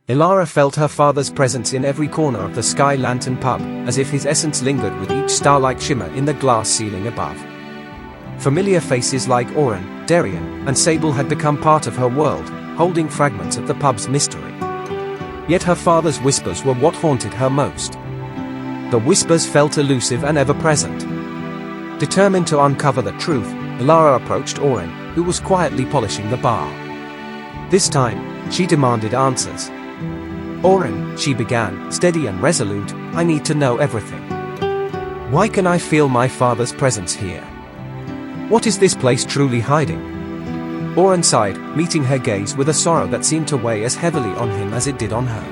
Elara felt her father's presence in every corner of the Sky Lantern pub, as if his essence lingered with each starlight shimmer in the glass ceiling above. Familiar faces like Oren, Darian, and Sable had become part of her world, holding fragments of the pub's mystery. Yet her father's whispers were what haunted her most. The whispers felt elusive and ever-present. Determined to uncover the truth, Elara approached Oren, who was quietly polishing the bar. This time, she demanded answers. "Oren," she began, steady and resolute, "I need to know everything. Why can I feel my father's presence here? What is this place truly hiding?" Oren sighed, meeting her gaze with a sorrow that seemed to weigh as heavily on him as it did on her.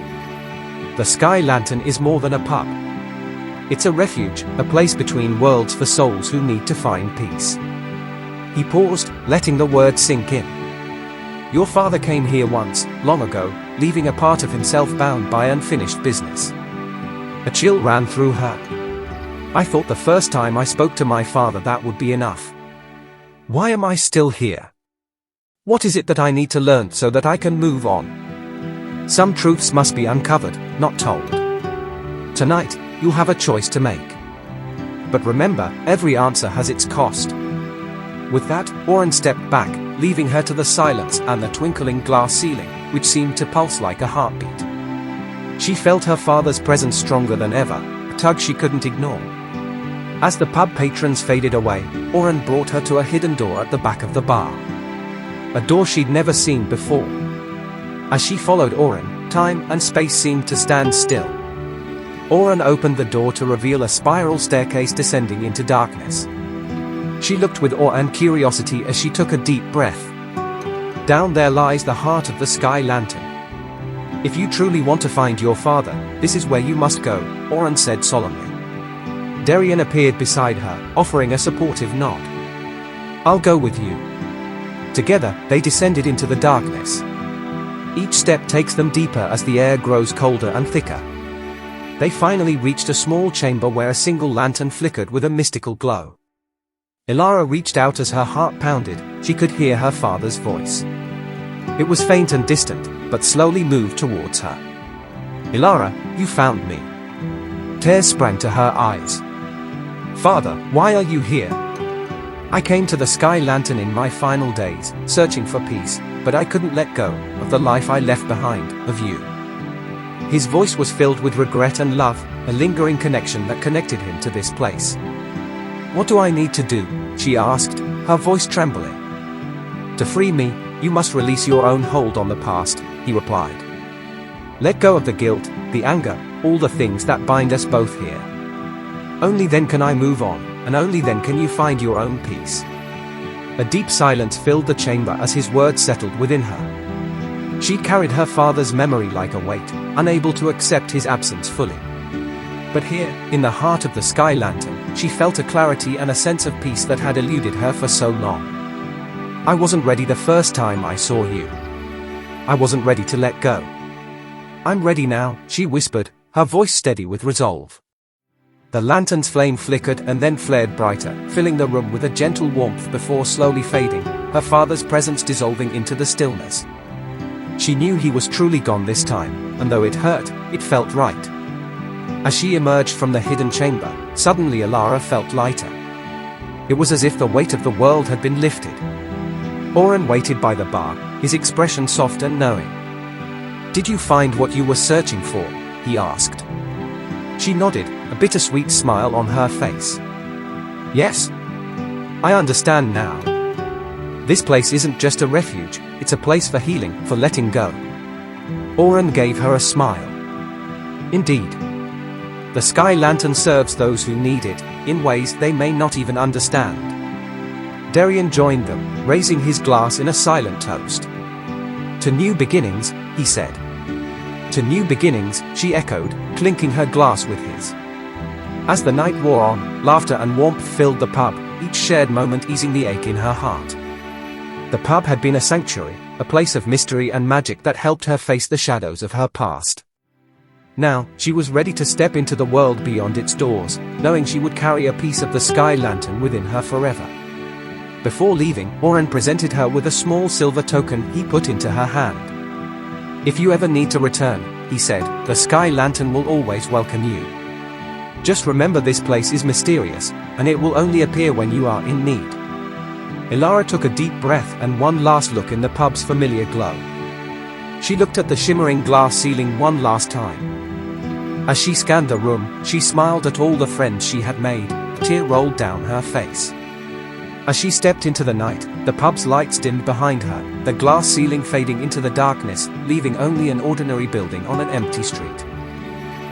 The Sky Lantern is more than a pub. It's a refuge, a place between worlds for souls who need to find peace. He paused, letting the words sink in. "Your father came here once, long ago, leaving a part of himself bound by unfinished business." A chill ran through her. "I thought the first time I spoke to my father that would be enough. Why am I still here? What is it that I need to learn so that I can move on? Some truths must be uncovered, not told. Tonight, you'll have a choice to make. But remember, every answer has its cost." With that, Oren stepped back, leaving her to the silence and the twinkling glass ceiling, which seemed to pulse like a heartbeat. She felt her father's presence stronger than ever, a tug she couldn't ignore. As the pub patrons faded away, Oren brought her to a hidden door at the back of the bar. A door she'd never seen before. As she followed Oren, time and space seemed to stand still. Oren opened the door to reveal a spiral staircase descending into darkness. She looked with awe and curiosity as she took a deep breath. Down there lies the heart of the Sky Lantern. "If you truly want to find your father, this is where you must go," Oren said solemnly. Darian appeared beside her, offering a supportive nod. "I'll go with you." Together, they descended into the darkness. Each step takes them deeper as the air grows colder and thicker. They finally reached a small chamber where a single lantern flickered with a mystical glow. Elara reached out as her heart pounded. She could hear her father's voice. It was faint and distant, but slowly moved towards her. "Elara, you found me." Tears sprang to her eyes. "Father, why are you here?" "I came to the Sky Lantern in my final days, searching for peace, but I couldn't let go of the life I left behind, of you." His voice was filled with regret and love, a lingering connection that connected him to this place. "What do I need to do?" she asked, her voice trembling. "To free me, you must release your own hold on the past," he replied. "Let go of the guilt, the anger, all the things that bind us both here. Only then can I move on, and only then can you find your own peace." A deep silence filled the chamber as his words settled within her. She carried her father's memory like a weight, unable to accept his absence fully. But here, in the heart of the Sky Lantern, she felt a clarity and a sense of peace that had eluded her for so long. "I wasn't ready the first time I saw you. I wasn't ready to let go. I'm ready now," she whispered, her voice steady with resolve. The lantern's flame flickered and then flared brighter, filling the room with a gentle warmth before slowly fading, her father's presence dissolving into the stillness. She knew he was truly gone this time, and though it hurt, it felt right. As she emerged from the hidden chamber, suddenly Elara felt lighter. It was as if the weight of the world had been lifted. Oren waited by the bar, his expression soft and knowing. "Did you find what you were searching for?" he asked. She nodded, a bittersweet smile on her face. "Yes. I understand now. This place isn't just a refuge, it's a place for healing, for letting go." Oren gave her a smile. "Indeed. The Sky Lantern serves those who need it, in ways they may not even understand." Darian joined them, raising his glass in a silent toast. "To new beginnings," he said. "To new beginnings," she echoed, clinking her glass with his. As the night wore on, laughter and warmth filled the pub, each shared moment easing the ache in her heart. The pub had been a sanctuary, a place of mystery and magic that helped her face the shadows of her past. Now, she was ready to step into the world beyond its doors, knowing she would carry a piece of the Sky Lantern within her forever. Before leaving, Oren presented her with a small silver token he put into her hand. If you ever need to return, he said, the Sky Lantern will always welcome you. Just remember this place is mysterious, and it will only appear when you are in need. Elara took a deep breath and one last look in the pub's familiar glow. She looked at the shimmering glass ceiling one last time. As she scanned the room, she smiled at all the friends she had made, a tear rolled down her face. As she stepped into the night, the pub's lights dimmed behind her, the glass ceiling fading into the darkness, leaving only an ordinary building on an empty street.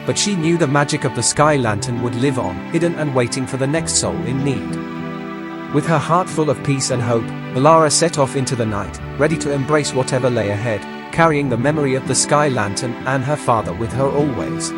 But she knew the magic of the Sky Lantern would live on, hidden and waiting for the next soul in need. With her heart full of peace and hope, Elara set off into the night, ready to embrace whatever lay ahead, carrying the memory of the Sky Lantern and her father with her always.